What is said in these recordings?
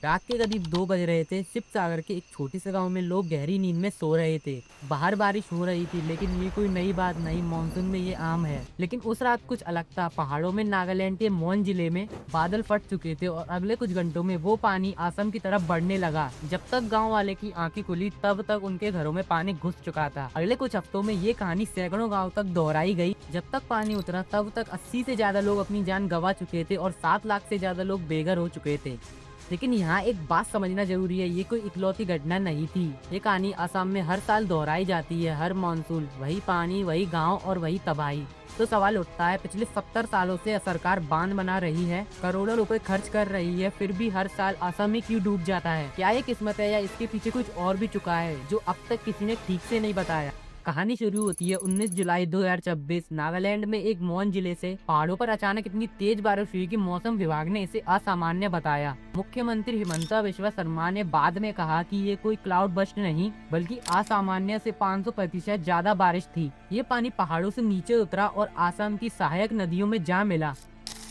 रात के करीब 2 बज रहे थे। शिव सागर के एक छोटे से गांव में लोग गहरी नींद में सो रहे थे। बाहर बारिश हो रही थी, लेकिन ये कोई नई बात नहीं, मानसून में ये आम है। लेकिन उस रात कुछ अलग था। पहाड़ों में नागालैंड के मोन जिले में बादल फट चुके थे और अगले कुछ घंटों में वो पानी असम की तरफ बढ़ने लगा। जब तक गाँव वाले की आंखें खुली तब तक उनके घरों में पानी घुस चुका था। अगले कुछ हफ्तों में ये कहानी सैकड़ों गाँव तक दोहराई गई। जब तक पानी उतरा तब तक 80 से ज्यादा लोग अपनी जान गंवा चुके थे और 7 लाख से ज्यादा लोग बेघर हो चुके थे। लेकिन यहाँ एक बात समझना जरूरी है, ये कोई इकलौती घटना नहीं थी। ये कहानी असम में हर साल दोहराई जाती है। हर मानसून वही पानी, वही गांव और वही तबाही। तो सवाल उठता है, पिछले 70 सालों से सरकार बांध बना रही है, करोड़ों रुपए खर्च कर रही है, फिर भी हर साल असम ही क्यों डूब जाता है? क्या ये किस्मत है या इसके पीछे कुछ और भी चुका है जो अब तक किसी ने ठीक से नहीं बताया? कहानी शुरू होती है 19 जुलाई 2026 नागालैंड में एक मोन जिले से। पहाड़ों पर अचानक इतनी तेज बारिश हुई कि मौसम विभाग ने इसे असामान्य बताया। मुख्यमंत्री हिमंता बिस्वा शर्मा ने बाद में कहा कि ये कोई क्लाउड बस्ट नहीं, बल्कि असामान्य से 500% ज्यादा बारिश थी। ये पानी पहाड़ों से नीचे उतरा और असम की सहायक नदियों में जा मिला।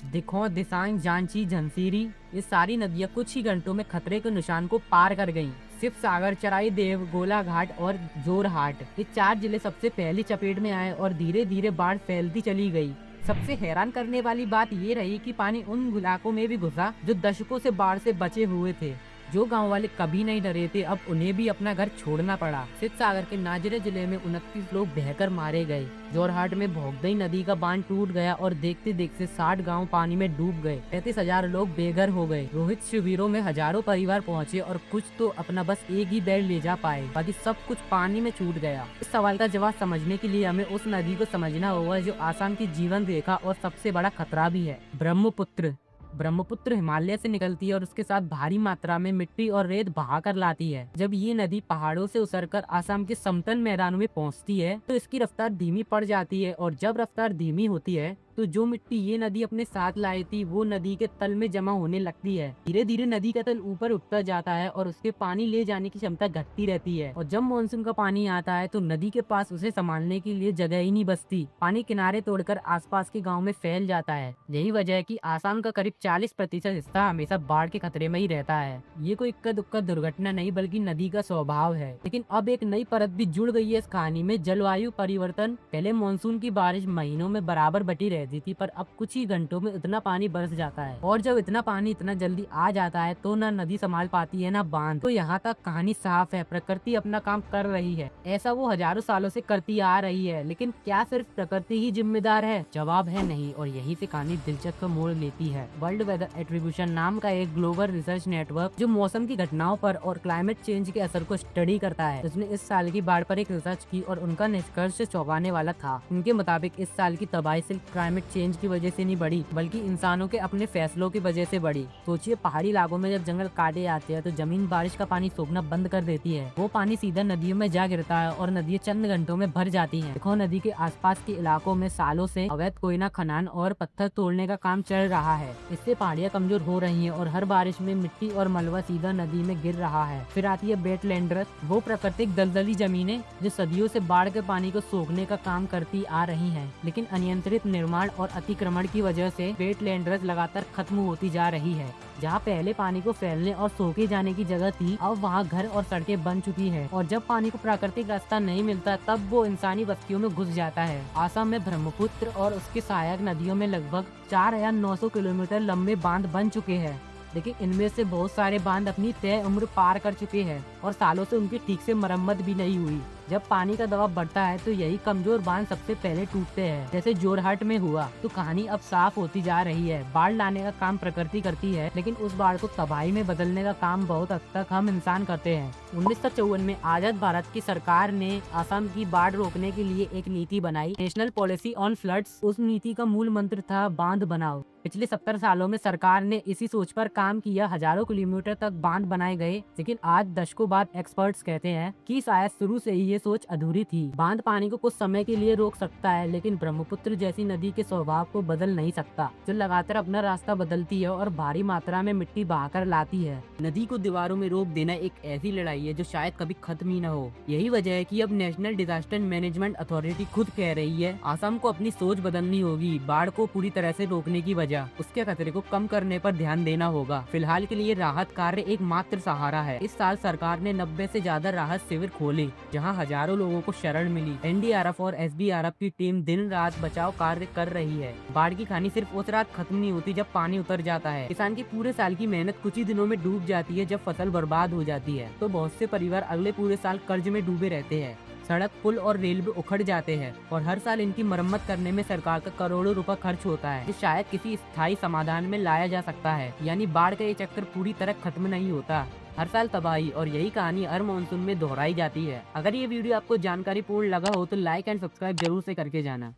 दिखो, दिसांग, झांसी, झंसीरी, ये सारी नदियां कुछ ही घंटों में खतरे के निशान को पार कर गईं। शिव सागर, चराई देव, गोलाघाट और जोरहाट, ये 4 जिले सबसे पहले चपेट में आए और धीरे धीरे बाढ़ फैलती चली गई। सबसे हैरान करने वाली बात ये रही कि पानी उन इलाकों में भी घुसा जो दशकों से बाढ़ से बचे हुए थे। जो गांव वाले कभी नहीं डरे थे, अब उन्हें भी अपना घर छोड़ना पड़ा। शिव सागर के नाजिरा जिले में 29 लोग बहकर मारे गए। जोरहाट में भोगदई नदी का बांध टूट गया और देखते देखते 60 गांव पानी में डूब गए। 35,000 लोग बेघर हो गए। रोहित शिविरों में हजारों परिवार पहुंचे और कुछ तो अपना बस एक ही बेड ले जा पाए, बाकी सब कुछ पानी में छूट गया। इस सवाल का जवाब समझने के लिए हमें उस नदी को समझना होगा जो आसाम की जीवन रेखा और सबसे बड़ा खतरा भी है, ब्रह्मपुत्र। ब्रह्मपुत्र हिमालय से निकलती है और उसके साथ भारी मात्रा में मिट्टी और रेत बहा कर लाती है। जब ये नदी पहाड़ों से उतरकर आसाम के समतल मैदानों में पहुंचती है तो इसकी रफ्तार धीमी पड़ जाती है, और जब रफ्तार धीमी होती है तो जो मिट्टी ये नदी अपने साथ लाई थी वो नदी के तल में जमा होने लगती है। धीरे धीरे नदी का तल ऊपर उठता जाता है और उसके पानी ले जाने की क्षमता घटती रहती है, और जब मानसून का पानी आता है तो नदी के पास उसे संभालने के लिए जगह ही नहीं बचती। पानी किनारे तोड़कर आसपास के गाँव में फैल जाता है। यही वजह है कि आसाम का करीब 40% हिस्सा हमेशा बाढ़ के खतरे में ही रहता है। ये कोई इक्का दुक्का दुर्घटना नहीं, बल्कि नदी का स्वभाव है। लेकिन अब एक नई परत भी जुड़ गई है इस कहानी में, जलवायु परिवर्तन। पहले मानसून की बारिश महीनों में बराबर बटी रहती थी, पर अब कुछ ही घंटों में इतना पानी बरस जाता है, और जब इतना पानी इतना जल्दी आ जाता है तो ना नदी संभाल पाती है ना बांध। तो यहाँ तक कहानी साफ है, प्रकृति अपना काम कर रही है। ऐसा वो हजारों सालों से करती आ रही है। लेकिन क्या सिर्फ प्रकृति ही जिम्मेदार है? जवाब है नहीं, और यही से कहानी दिलचस्प मोड़ लेती है। वर्ल्ड वेदर एट्रीब्यूशन नाम का एक ग्लोबल रिसर्च नेटवर्क जो मौसम की घटनाओं पर और क्लाइमेट चेंज के असर को स्टडी करता है, उसने इस साल की बाढ़ पर एक रिसर्च की और उनका निष्कर्ष चौंकाने वाला था। उनके मुताबिक इस साल की तबाही सिर्फ क्लाइमेट चेंज की वजह से नहीं बढ़ी, बल्कि इंसानों के अपने फैसलों की वजह से बढ़ी। सोचिए, पहाड़ी इलाकों में जब जंगल काटे जाते हैं तो जमीन बारिश का पानी सोखना बंद कर देती है। वो पानी सीधा नदियों में जा गिरता है और नदियां चंद घंटों में भर जाती हैं। देखो, नदी के आसपास के इलाकों में सालों से अवैध कोयला खनन और पत्थर तोड़ने का काम चल रहा है। इससे पहाड़ियां कमजोर हो रही हैं और हर बारिश में मिट्टी और मलबा सीधा नदी में गिर रहा है। फिर आती है वेटलैंड्स, वो प्राकृतिक दलदली जमीनें जो सदियों से बाढ़ के पानी को सोखने का काम करती आ रही है। लेकिन अनियंत्रित निर्माण और अतिक्रमण की वजह से वेटलैंड्स लगातार खत्म होती जा रही है। जहाँ पहले पानी को फैलने और सोखे जाने की जगह थी, अब वहाँ घर और सड़कें बन चुकी है, और जब पानी को प्राकृतिक रास्ता नहीं मिलता तब वो इंसानी बस्तियों में घुस जाता है। आसाम में ब्रह्मपुत्र और उसके सहायक नदियों में लगभग 4,900 किलोमीटर लंबे बांध बन चुके हैं। लेकिन इनमें से बहुत सारे बांध अपनी तय उम्र पार कर चुके हैं और सालों से उनकी ठीक से मरम्मत भी नहीं हुई। जब पानी का दबाव बढ़ता है तो यही कमजोर बांध सबसे पहले टूटते हैं, जैसे जोरहाट में हुआ। तो कहानी अब साफ होती जा रही है। बाढ़ लाने का काम प्रकृति करती है, लेकिन उस बाढ़ को तबाही में बदलने का काम बहुत हद तक हम इंसान करते हैं। 1954 में आजाद भारत की सरकार ने असम की बाढ़ रोकने के लिए एक नीति बनाई, नेशनल पॉलिसी ऑन फ्लड्स। उस नीति का मूल मंत्र था बांध बनाओ। पिछले 70 सालों में सरकार ने इसी सोच पर काम किया। हजारों किलोमीटर तक बांध बनाए गए, लेकिन आज दशकों बाद एक्सपर्ट्स कहते हैं कि शायद शुरू से ही ये सोच अधूरी थी। बांध पानी को कुछ समय के लिए रोक सकता है, लेकिन ब्रह्मपुत्र जैसी नदी के स्वभाव को बदल नहीं सकता, जो लगातार अपना रास्ता बदलती है और भारी मात्रा में मिट्टी बहाकर लाती है। नदी को दीवारों में रोक देना एक ऐसी लड़ाई है जो शायद कभी खत्म ही न हो। यही वजह है कि अब नेशनल डिजास्टर मैनेजमेंट अथॉरिटी खुद कह रही है असम को अपनी सोच बदलनी होगी बाढ़ को पूरी तरह से रोकने की वजह वजह उसके खतरे को कम करने पर ध्यान देना होगा। फिलहाल के लिए राहत कार्य एकमात्र सहारा है। इस साल सरकार ने 90 से ज्यादा राहत शिविर खोले, जहां हजारों लोगों को शरण मिली। एनडीआरएफ और एसडीआरएफ की टीम दिन रात बचाव कार्य कर रही है। बाढ़ की कहानी सिर्फ उस रात खत्म नहीं होती जब पानी उतर जाता है। किसान की पूरे साल की मेहनत कुछ ही दिनों में डूब जाती है जब फसल बर्बाद हो जाती है। तो बहुत से परिवार अगले पूरे साल कर्ज में डूबे रहते हैं। सड़क, पुल और रेलवे उखड़ जाते हैं और हर साल इनकी मरम्मत करने में सरकार का करोड़ों रुपए खर्च होता है, जो शायद किसी स्थायी समाधान में लाया जा सकता है। यानी बाढ़ का ये चक्कर पूरी तरह खत्म नहीं होता। हर साल तबाही और यही कहानी हर मानसून में दोहराई जाती है। अगर ये वीडियो आपको जानकारी पूर्ण लगा हो तो लाइक एंड सब्सक्राइब जरूर से करके जाना।